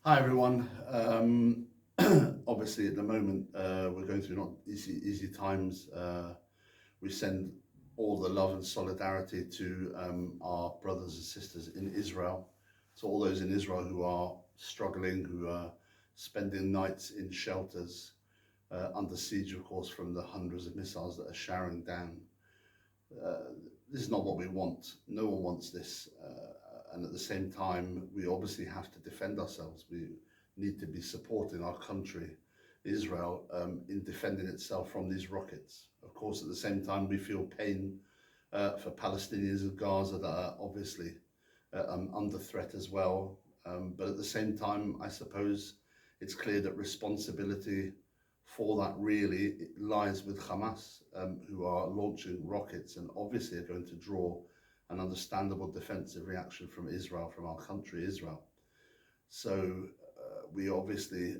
Hi everyone. Obviously, at the moment, we're going through not easy times. We send all the love and solidarity to our brothers and sisters in Israel. So all those in Israel who are struggling, who are spending nights in shelters, under siege, of course, from the hundreds of missiles that are showering down. This is not what we want. No one wants this. And at the same time, we obviously have to defend ourselves. We need to be supporting our country, Israel, in defending itself from these rockets. Of course, at the same time, we feel pain for Palestinians in Gaza that are obviously under threat as well. But at the same time, I suppose it's clear that responsibility for that really lies with Hamas, who are launching rockets and obviously are going to draw an understandable defensive reaction from Israel, from our country, Israel. So we obviously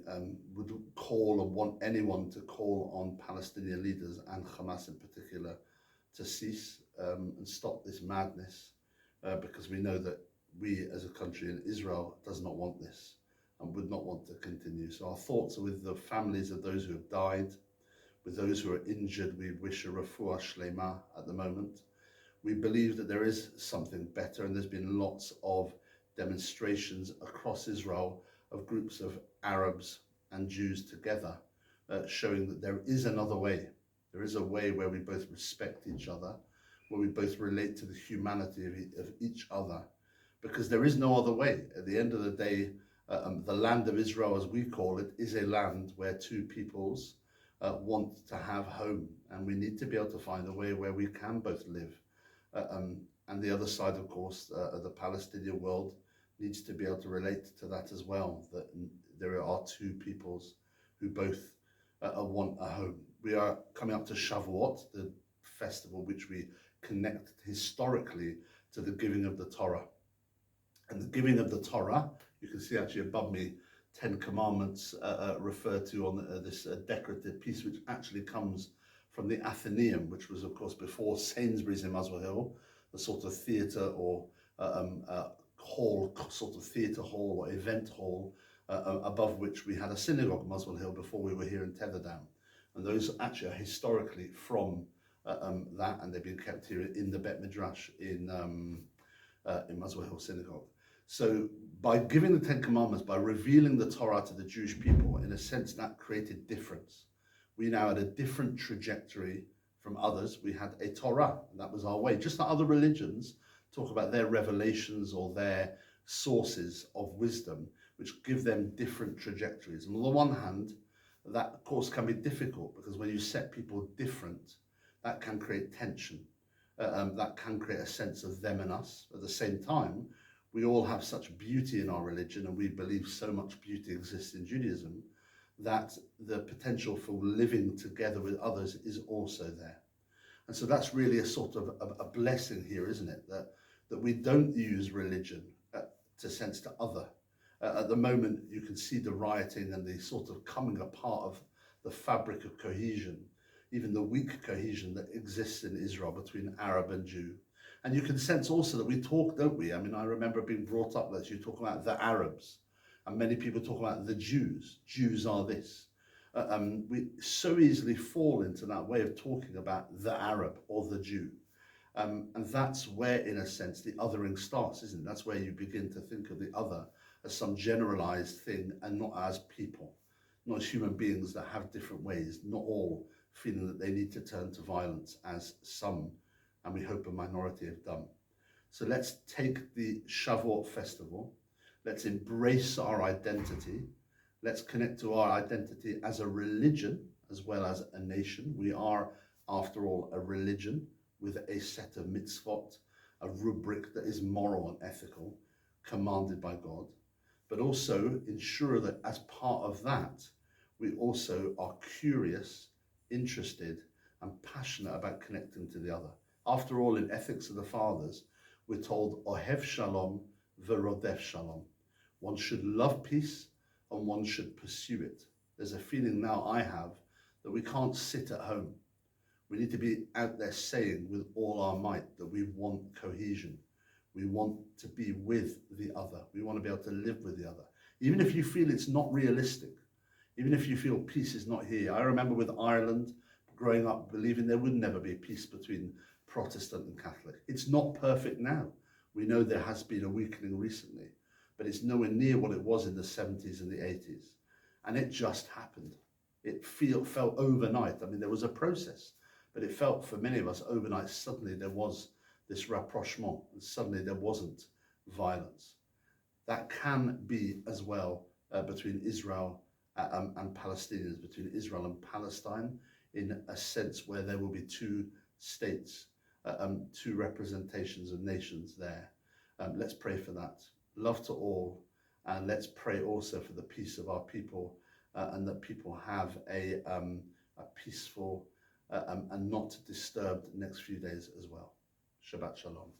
would call and want anyone to call on Palestinian leaders and Hamas in particular to cease and stop this madness, because we know that we as a country in Israel does not want this and would not want to continue. So our thoughts are with the families of those who have died, with those who are injured. We wish a refuah shlema at the moment. We believe that there is something better, and there's been lots of demonstrations across Israel of groups of Arabs and Jews together, showing that there is another way. There is a way where we both respect each other, where we both relate to the humanity of each other, because there is no other way. At the end of the day, the land of Israel, as we call it, is a land where two peoples want to have home, and we need to be able to find a way where we can both live. And the other side, of course, the Palestinian world needs to be able to relate to that as well, that there are two peoples who both want a home. We are coming up to Shavuot, the festival which we connect historically to the giving of the Torah. And the giving of the Torah, you can see actually above me, 10 Commandments referred to on this decorative piece, which actually comes from the Athenaeum, which was, of course, before Sainsbury's in Muswell Hill, the sort of theatre or hall, sort of theatre hall or event hall, above which we had a synagogue in Muswell Hill before we were here in Tetherdown. And those actually are historically from that, and they've been kept here in the Bet Midrash in Muswell Hill Synagogue. So by giving the 10 Commandments, by revealing the Torah to the Jewish people, in a sense that created difference. We now had a different trajectory from others. We had a Torah, and that was our way. Just like other religions talk about their revelations or their sources of wisdom, which give them different trajectories. And on the one hand, that of course can be difficult, because when you set people different, that can create tension. That can create a sense of them and us. At the same time, we all have such beauty in our religion, and we believe so much beauty exists in Judaism, that the potential for living together with others is also there. And so that's really a sort of a blessing here, isn't it? That we don't use religion to sense to other. At the moment, you can see the rioting and the sort of coming apart of the fabric of cohesion, even the weak cohesion that exists in Israel between Arab and Jew. And you can sense also that we talk, don't we? I mean, I remember being brought up that you talk about the Arabs, and many people talk about the Jews. Jews are this. We so easily fall into that way of talking about the Arab or the Jew. And that's where, in a sense, the othering starts, isn't it? That's where you begin to think of the other as some generalized thing and not as people, not as human beings that have different ways, not all feeling that they need to turn to violence as some, and we hope a minority have done. So let's take the Shavuot festival. Let's embrace our identity. Let's connect to our identity as a religion as well as a nation. We are, after all, a religion with a set of mitzvot, a rubric that is moral and ethical, commanded by God, but also ensure that as part of that, we also are curious, interested, and passionate about connecting to the other. After all, in Ethics of the Fathers, we're told, Ohev Shalom v'rodef Shalom. One should love peace and one should pursue it. There's a feeling now I have that we can't sit at home. We need to be out there saying with all our might that we want cohesion. We want to be with the other. We want to be able to live with the other. Even if you feel it's not realistic, even if you feel peace is not here. I remember with Ireland, growing up believing there would never be peace between Protestant and Catholic. It's not perfect now. We know there has been a weakening recently, but it's nowhere near what it was in the 70s and the 80s. And it just happened. It felt overnight. I mean, there was a process, but it felt for many of us overnight, suddenly there was this rapprochement, and suddenly there wasn't violence. That can be as well between Israel and Palestinians, between Israel and Palestine, in a sense where there will be two states, two representations of nations there. Let's pray for that. Love to all, and let's pray also for the peace of our people, and that people have a peaceful and not disturbed next few days as well. Shabbat Shalom.